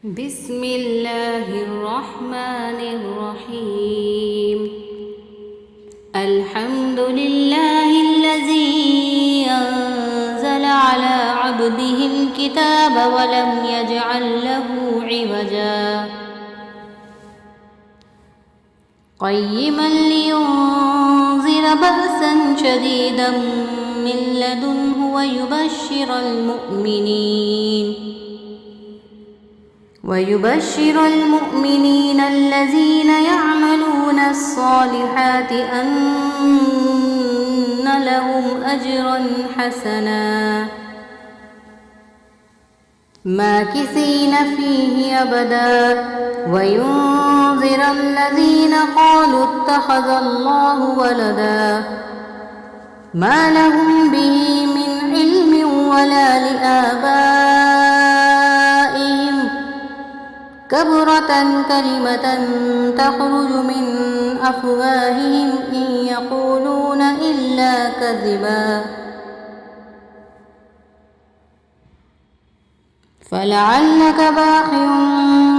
بسم الله الرحمن الرحيم. الحمد لله الذي أنزل على عبده الكتاب ولم يجعل له عوجا قيما لينذر بأسا شديدا من لدنه ويبشر المؤمنين الذين يعملون الصالحات أن لهم أجرا حسنا ماكثين فيه أبدا وينذر الذين قالوا اتخذ الله ولدا ما لهم به من علم ولا لآبائهم كبرة كلمة تخرج من أفواههم إن يقولون إلا كذبا فلعلك باخع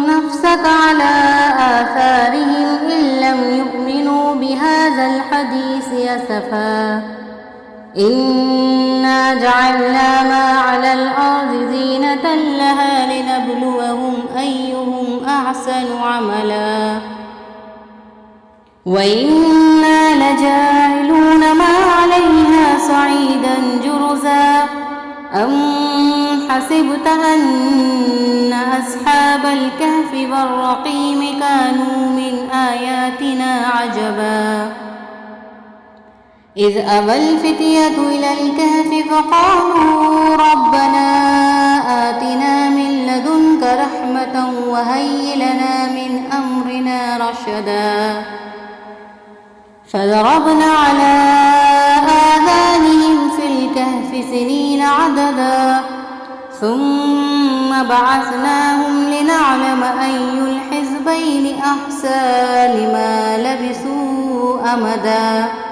نفسك على آثارهم إن لم يؤمنوا بهذا الحديث أسفا إنا جعلنا ما على الأرض زينة لها لنبلوهم أيهم أحسن عملا وإنا لجاعلون ما عليها صعيدا جرزا أم حسبت أن أصحاب الكهف والرقيم كانوا من آياتنا عجبا إذ أوى الفتية إلى الكهف فقالوا ربنا آتنا من لدنك رحمة وهيئ لنا من أمرنا رشدا فضربنا على آذانهم في الكهف سنين عددا ثم بعثناهم لنعلم أي الحزبين أحصى لما لبثوا أمدا